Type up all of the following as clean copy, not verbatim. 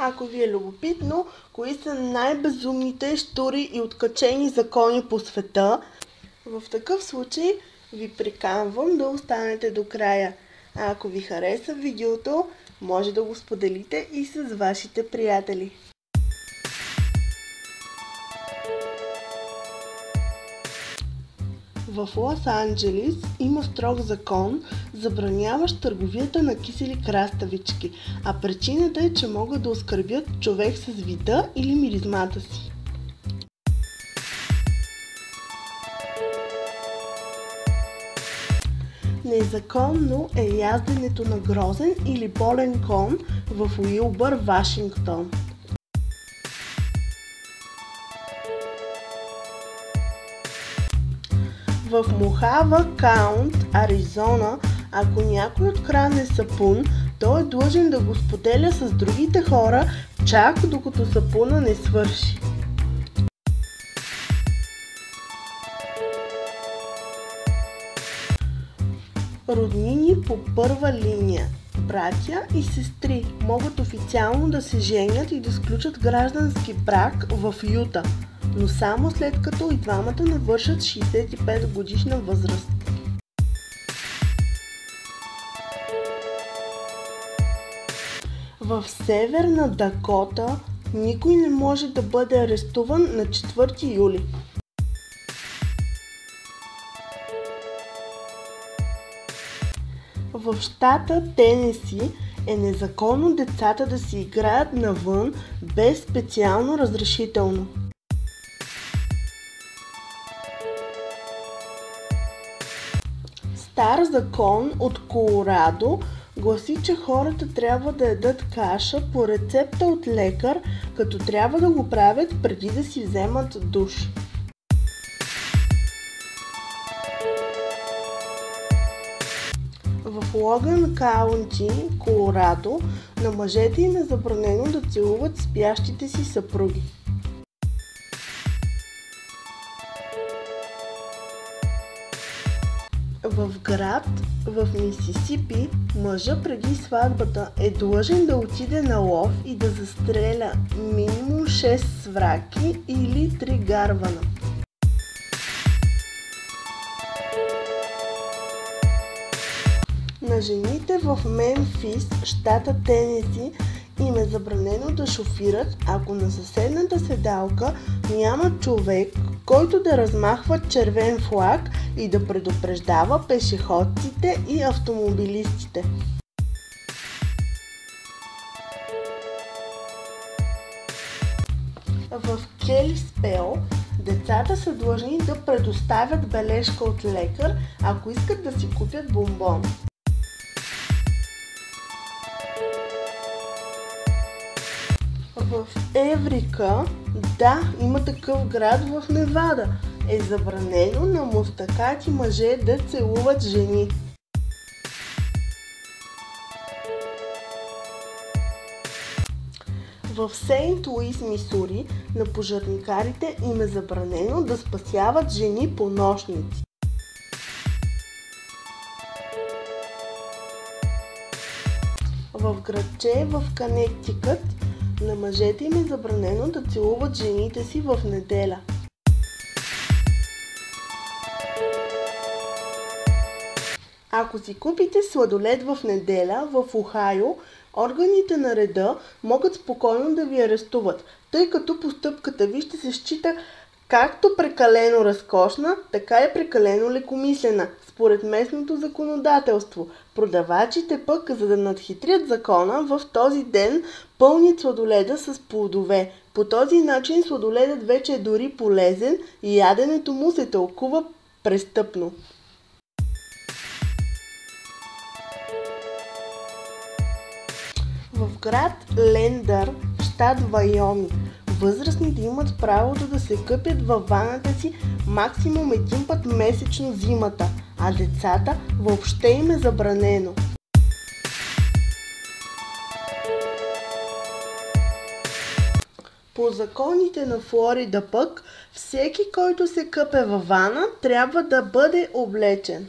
Ако ви е любопитно, кои са най-безумните, щури и откачени закони по света, в такъв случай ви приканвам да останете до края. А ако ви хареса видеото, може да го споделите и с вашите приятели. В Лос-Анджелис има строг закон, забраняващ търговията на кисели краставички, а причината е, че могат да оскърбят човек с вида или миризмата си. Незаконно е язденето на грозен или болен кон в Уилбър, Вашингтон. В Мохава Каунт, Аризона, ако някой открадне сапун, той е длъжен да го споделя с другите хора, чак докато сапуна не свърши. Роднини по първа линия, братя и сестри могат официално да се женят и да сключат граждански брак в Юта, но само след като и двамата навършат 65 годишна възраст. В Северна Дакота никой не може да бъде арестуван на 4 юли. В щата Тенеси е незаконно децата да си играят навън без специално разрешително. Стар закон от Колорадо гласи, че хората трябва да ядат каша по рецепта от лекар, като трябва да го правят преди да си вземат душ. В Логан Каунти, Колорадо, на мъжете им е забранено да целуват спящите си съпруги. В град в Мисисипи мъжът преди сватбата е длъжен да отиде на лов и да застреля минимум 6 свраки или 3 гарвана. На жените в Мемфис, щата Тенеси, им е забранено да шофират, ако на съседната седалка няма човек, който да размахва червен флаг и да предупреждава пешеходците и автомобилистите. В Келиспел децата са длъжни да предоставят бележка от лекар, ако искат да си купят бомбон. В Еврика, да, има такъв град в Невада, е забранено на мустакати мъже да целуват жени. В Сейнт Луис, Мисури, на пожарникарите им е забранено да спасяват жени по нощници. В градче в Канектикът на мъжете им е забранено да целуват жените си в неделя. Ако си купите сладолед в неделя в Охайо, органите на реда могат спокойно да ви арестуват, тъй като постъпката ви ще се счита както прекалено разкошна, така и прекалено лекомислена, според местното законодателство. Продавачите пък, за да надхитрят закона, в този ден пълнят сладоледа с плодове. По този начин сладоледът вече е дори полезен и яденето му се тълкува престъпно. В град Лендър, щат Вайоминг, възрастните имат правото да се къпят във ваната си максимум един път месечно зимата, а децата въобще им е забранено. По законите на Флорида пък, всеки, който се къпе във вана, трябва да бъде облечен.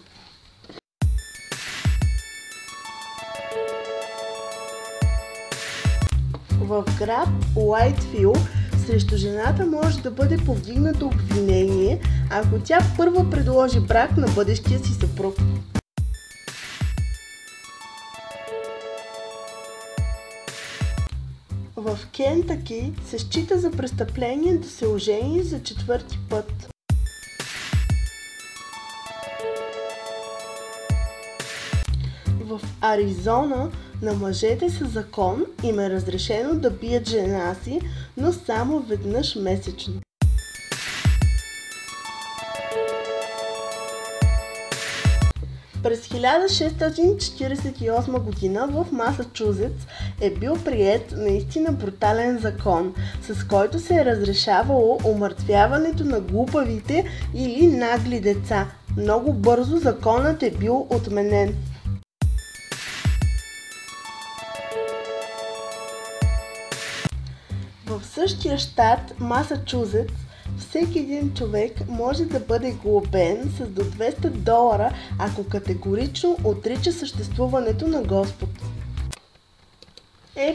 В град Уайтфилд срещу жената може да бъде повдигнато обвинение, ако тя първа предложи брак на бъдещия си съпруг. В Кентъки се счита за престъпление да се ожени за 4-ти път. В Аризона на мъжете със закон им е разрешено да бият жена си, но само веднъж месечно. През 1648 година в Масачузетс е бил приет наистина брутален закон, с който се е разрешавало умъртвяването на глупавите или нагли деца. Много бързо законът е бил отменен. В същия щат Масачузетс всеки един човек може да бъде глобен с до $200, ако категорично отрича съществуването на Господ.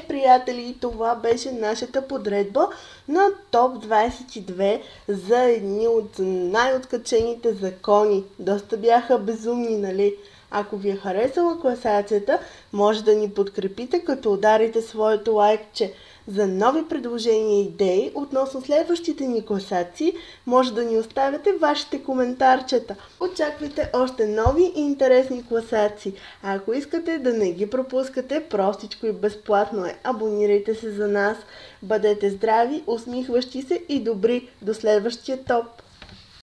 Приятели, това беше нашата подредба на топ 22 за едни от най-откачените закони. Доста бяха безумни, нали? Ако ви е харесала класацията, може да ни подкрепите, като ударите своето лайкче. За нови предложения и идеи относно следващите ни класации, може да ни оставяте вашите коментарчета. Очаквайте още нови и интересни класации. А ако искате да не ги пропускате, простичко и безплатно е. Абонирайте се за нас. Бъдете здрави, усмихващи се и добри. До следващия топ!